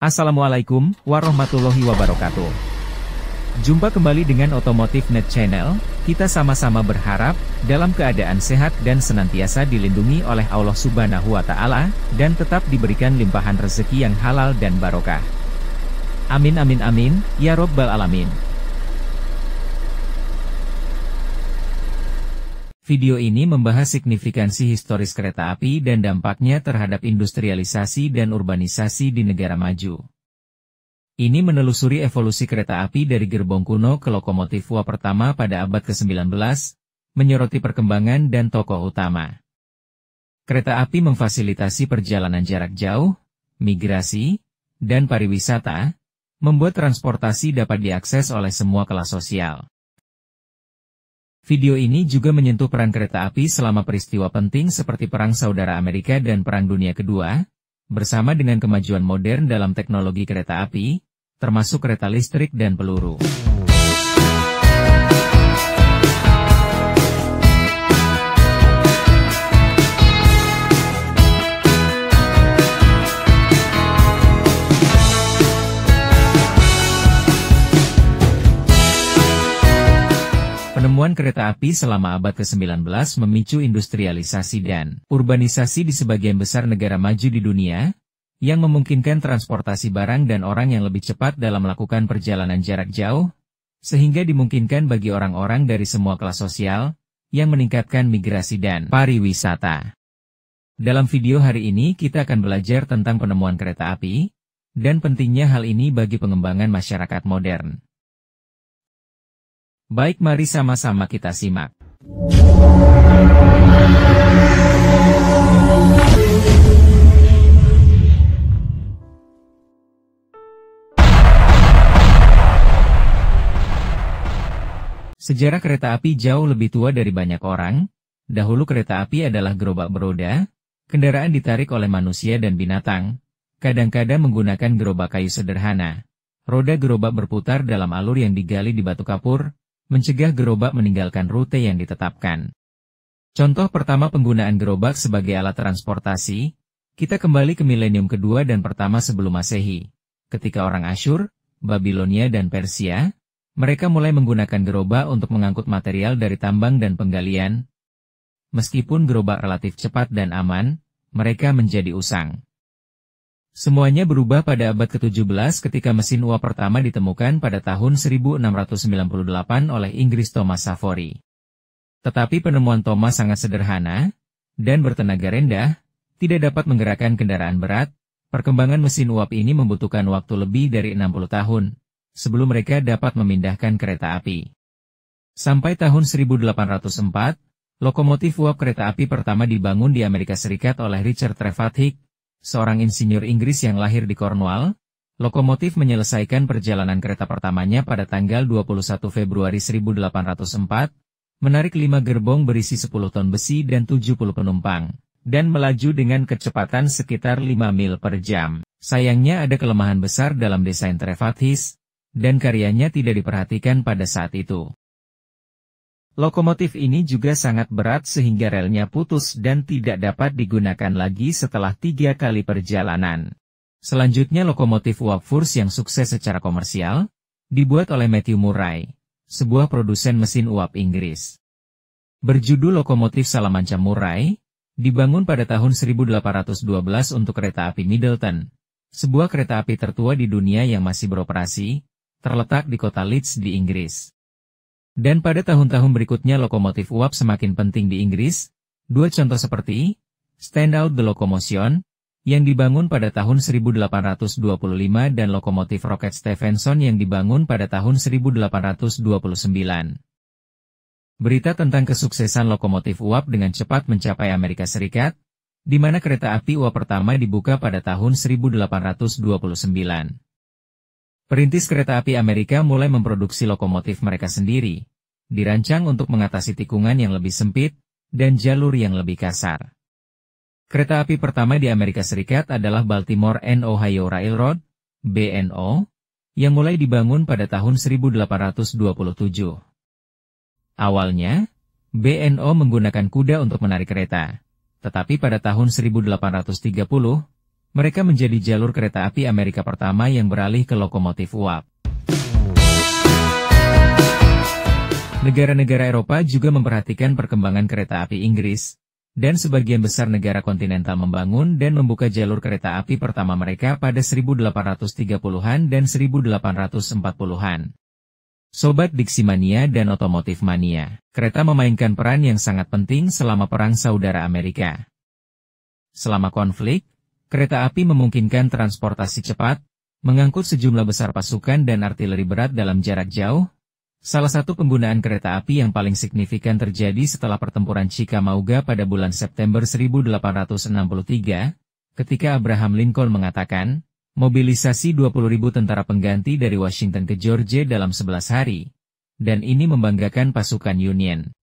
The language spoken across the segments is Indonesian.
Assalamualaikum warahmatullahi wabarakatuh. Jumpa kembali dengan Otomotif Net Channel. Kita sama-sama berharap dalam keadaan sehat dan senantiasa dilindungi oleh Allah Subhanahu wa Ta'ala, dan tetap diberikan limpahan rezeki yang halal dan barokah. Amin amin amin ya Robbal Alamin. Video ini membahas signifikansi historis kereta api dan dampaknya terhadap industrialisasi dan urbanisasi di negara maju. Ini menelusuri evolusi kereta api dari gerbong kuno ke lokomotif uap pertama pada abad ke-19, menyoroti perkembangan dan tokoh utama. Kereta api memfasilitasi perjalanan jarak jauh, migrasi, dan pariwisata, membuat transportasi dapat diakses oleh semua kelas sosial. Video ini juga menyentuh peran kereta api selama peristiwa penting seperti Perang Saudara Amerika dan Perang Dunia Kedua, bersama dengan kemajuan modern dalam teknologi kereta api, termasuk kereta listrik dan peluru. Penemuan kereta api selama abad ke-19 memicu industrialisasi dan urbanisasi di sebagian besar negara maju di dunia, yang memungkinkan transportasi barang dan orang yang lebih cepat dalam melakukan perjalanan jarak jauh, sehingga dimungkinkan bagi orang-orang dari semua kelas sosial, yang meningkatkan migrasi dan pariwisata. Dalam video hari ini kita akan belajar tentang penemuan kereta api, dan pentingnya hal ini bagi pengembangan masyarakat modern. Baik, mari sama-sama kita simak. Sejarah kereta api jauh lebih tua dari banyak orang. Dahulu kereta api adalah gerobak beroda, kendaraan ditarik oleh manusia dan binatang, kadang-kadang menggunakan gerobak kayu sederhana. Roda gerobak berputar dalam alur yang digali di batu kapur, mencegah gerobak meninggalkan rute yang ditetapkan. Contoh pertama penggunaan gerobak sebagai alat transportasi, kita kembali ke milenium kedua dan pertama sebelum Masehi. Ketika orang Asyur, Babilonia dan Persia, mereka mulai menggunakan gerobak untuk mengangkut material dari tambang dan penggalian. Meskipun gerobak relatif cepat dan aman, mereka menjadi usang. Semuanya berubah pada abad ke-17 ketika mesin uap pertama ditemukan pada tahun 1698 oleh Inggris Thomas Savery. Tetapi penemuan Thomas sangat sederhana, dan bertenaga rendah, tidak dapat menggerakkan kendaraan berat. Perkembangan mesin uap ini membutuhkan waktu lebih dari 60 tahun, sebelum mereka dapat memindahkan kereta api. Sampai tahun 1804, lokomotif uap kereta api pertama dibangun di Amerika Serikat oleh Richard Trevithick, seorang insinyur Inggris yang lahir di Cornwall. Lokomotif menyelesaikan perjalanan kereta pertamanya pada tanggal 21 Februari 1804, menarik 5 gerbong berisi 10 ton besi dan 70 penumpang, dan melaju dengan kecepatan sekitar 5 mil per jam. Sayangnya ada kelemahan besar dalam desain Trevithick, dan karyanya tidak diperhatikan pada saat itu. Lokomotif ini juga sangat berat sehingga relnya putus dan tidak dapat digunakan lagi setelah 3 kali perjalanan. Selanjutnya lokomotif uap Furst yang sukses secara komersial, dibuat oleh Matthew Murray, sebuah produsen mesin uap Inggris. Berjudul lokomotif Salamanca Murray, dibangun pada tahun 1812 untuk kereta api Middleton, sebuah kereta api tertua di dunia yang masih beroperasi, terletak di kota Leeds di Inggris. Dan pada tahun-tahun berikutnya lokomotif uap semakin penting di Inggris. Dua contoh seperti Standout the Locomotion, yang dibangun pada tahun 1825 dan lokomotif Rocket Stephenson yang dibangun pada tahun 1829. Berita tentang kesuksesan lokomotif uap dengan cepat mencapai Amerika Serikat, di mana kereta api uap pertama dibuka pada tahun 1829. Perintis kereta api Amerika mulai memproduksi lokomotif mereka sendiri, dirancang untuk mengatasi tikungan yang lebih sempit, dan jalur yang lebih kasar. Kereta api pertama di Amerika Serikat adalah Baltimore and Ohio Railroad, BNO, yang mulai dibangun pada tahun 1827. Awalnya, BNO menggunakan kuda untuk menarik kereta, tetapi pada tahun 1830, Mereka menjadi jalur kereta api Amerika pertama yang beralih ke lokomotif uap. Negara-negara Eropa juga memperhatikan perkembangan kereta api Inggris, dan sebagian besar negara kontinental membangun dan membuka jalur kereta api pertama mereka pada 1830-an dan 1840-an. Sobat Diksimania dan Otomotif Mania, kereta memainkan peran yang sangat penting selama Perang Saudara Amerika. Selama konflik, kereta api memungkinkan transportasi cepat, mengangkut sejumlah besar pasukan dan artileri berat dalam jarak jauh. Salah satu penggunaan kereta api yang paling signifikan terjadi setelah pertempuran Chickamauga pada bulan September 1863, ketika Abraham Lincoln mengatakan, mobilisasi 20.000 tentara pengganti dari Washington ke Georgia dalam 11 hari, dan ini membanggakan pasukan Union.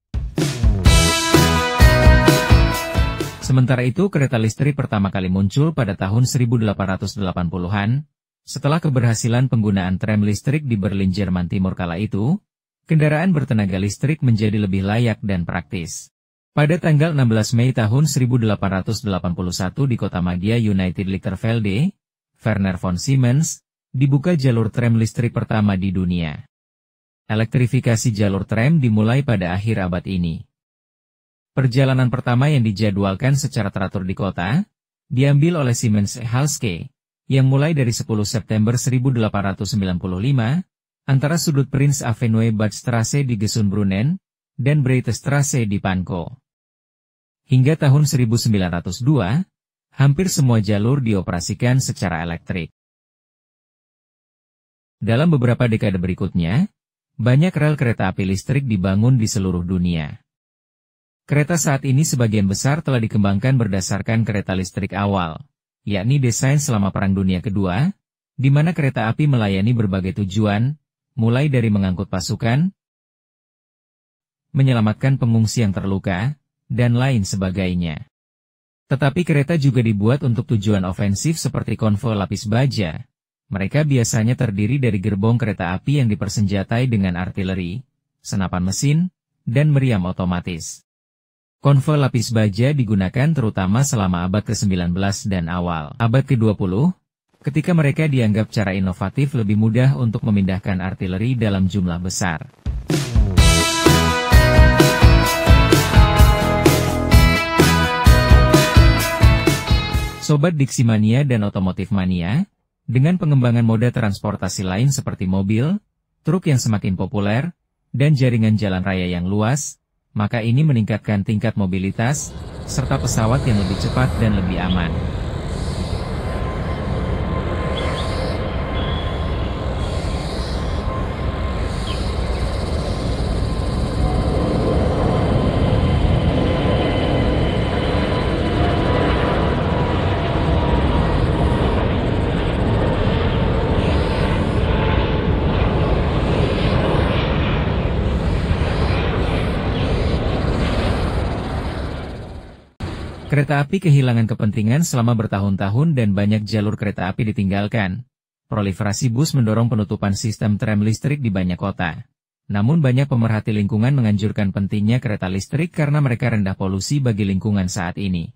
Sementara itu kereta listrik pertama kali muncul pada tahun 1880-an, setelah keberhasilan penggunaan tram listrik di Berlin Jerman Timur kala itu, kendaraan bertenaga listrik menjadi lebih layak dan praktis. Pada tanggal 16 Mei tahun 1881 di kota Magia United Lichterfelde, Werner von Siemens, dibuka jalur tram listrik pertama di dunia. Elektrifikasi jalur tram dimulai pada akhir abad ini. Perjalanan pertama yang dijadwalkan secara teratur di kota, diambil oleh Siemens Halske, yang mulai dari 10 September 1895, antara sudut Prinz Avenue Badstraße di Gesundbrunnen, dan Breite Straße di Pankow. Hingga tahun 1902, hampir semua jalur dioperasikan secara elektrik. Dalam beberapa dekade berikutnya, banyak rel kereta api listrik dibangun di seluruh dunia. Kereta saat ini sebagian besar telah dikembangkan berdasarkan kereta listrik awal, yakni desain selama Perang Dunia Kedua, di mana kereta api melayani berbagai tujuan, mulai dari mengangkut pasukan, menyelamatkan pengungsi yang terluka, dan lain sebagainya. Tetapi kereta juga dibuat untuk tujuan ofensif seperti konvoi lapis baja. Mereka biasanya terdiri dari gerbong kereta api yang dipersenjatai dengan artileri, senapan mesin, dan meriam otomatis. Konvoi lapis baja digunakan terutama selama abad ke-19 dan awal abad ke-20, ketika mereka dianggap cara inovatif lebih mudah untuk memindahkan artileri dalam jumlah besar. Sobat Diksimania dan Otomotif Mania, dengan pengembangan moda transportasi lain seperti mobil, truk yang semakin populer, dan jaringan jalan raya yang luas, maka ini meningkatkan tingkat mobilitas, serta pesawat yang lebih cepat dan lebih aman. Kereta api kehilangan kepentingan selama bertahun-tahun dan banyak jalur kereta api ditinggalkan. Proliferasi bus mendorong penutupan sistem tram listrik di banyak kota. Namun banyak pemerhati lingkungan menganjurkan pentingnya kereta listrik karena mereka rendah polusi bagi lingkungan saat ini.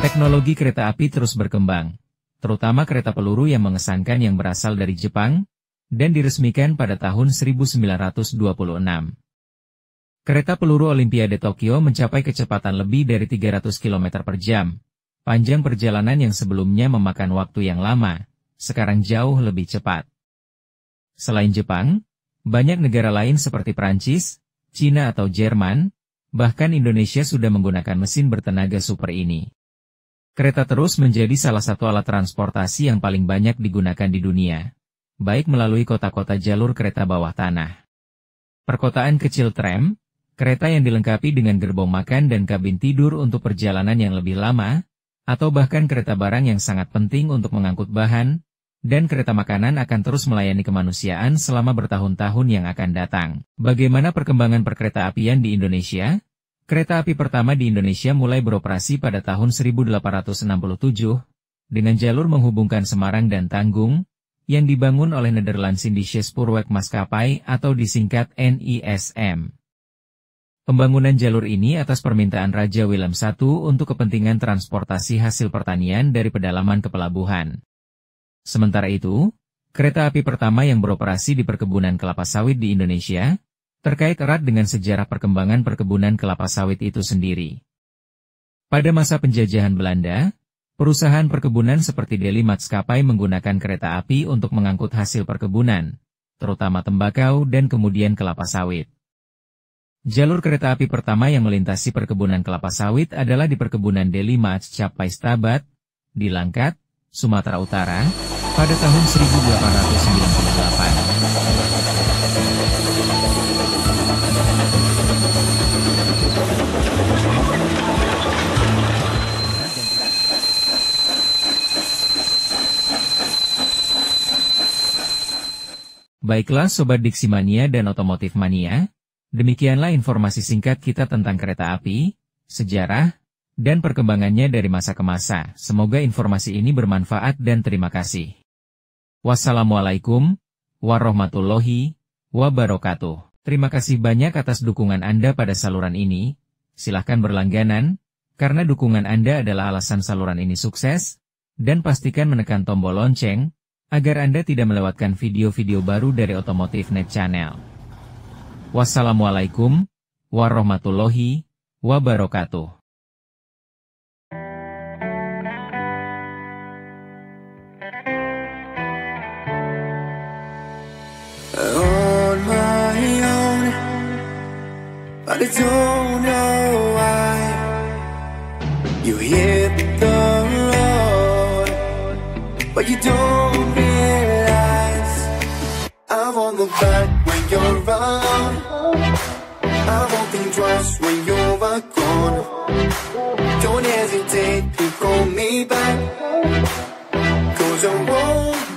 Teknologi kereta api terus berkembang, terutama kereta peluru yang mengesankan yang berasal dari Jepang, dan diresmikan pada tahun 1926. Kereta peluru Olimpiade Tokyo mencapai kecepatan lebih dari 300 km per jam. Panjang perjalanan yang sebelumnya memakan waktu yang lama, sekarang jauh lebih cepat. Selain Jepang, banyak negara lain seperti Prancis, Cina atau Jerman, bahkan Indonesia sudah menggunakan mesin bertenaga super ini. Kereta terus menjadi salah satu alat transportasi yang paling banyak digunakan di dunia, baik melalui kota-kota jalur kereta bawah tanah. Perkotaan kecil tram, kereta yang dilengkapi dengan gerbong makan dan kabin tidur untuk perjalanan yang lebih lama, atau bahkan kereta barang yang sangat penting untuk mengangkut bahan, dan kereta makanan akan terus melayani kemanusiaan selama bertahun-tahun yang akan datang. Bagaimana perkembangan perkereta-apian di Indonesia? Kereta api pertama di Indonesia mulai beroperasi pada tahun 1867, dengan jalur menghubungkan Semarang dan Tanggung, yang dibangun oleh Nederlandse Indische Spoorweg Maskapai atau disingkat NISM. Pembangunan jalur ini atas permintaan Raja Willem I untuk kepentingan transportasi hasil pertanian dari pedalaman ke pelabuhan. Sementara itu, kereta api pertama yang beroperasi di perkebunan kelapa sawit di Indonesia, terkait erat dengan sejarah perkembangan perkebunan kelapa sawit itu sendiri. Pada masa penjajahan Belanda, perusahaan perkebunan seperti Deli Maatskappij menggunakan kereta api untuk mengangkut hasil perkebunan, terutama tembakau dan kemudian kelapa sawit. Jalur kereta api pertama yang melintasi perkebunan kelapa sawit adalah di perkebunan Deli Maatskappij Stabat, di Langkat, Sumatera Utara, pada tahun 1898. Baiklah Sobat Diksimania dan Otomotif Mania, demikianlah informasi singkat kita tentang kereta api, sejarah, dan perkembangannya dari masa ke masa. Semoga informasi ini bermanfaat dan terima kasih. Wassalamualaikum warahmatullahi wabarakatuh. Terima kasih banyak atas dukungan Anda pada saluran ini. Silahkan berlangganan, karena dukungan Anda adalah alasan saluran ini sukses, dan pastikan menekan tombol lonceng, agar Anda tidak melewatkan video-video baru dari Otomotif Net Channel. Wassalamualaikum warahmatullahi wabarakatuh. On my own, but I don't know why you hit the road, but you don't realize I won't look back when you're around. I won't think twice when you're gone. Don't hesitate to call me back, 'cause I won't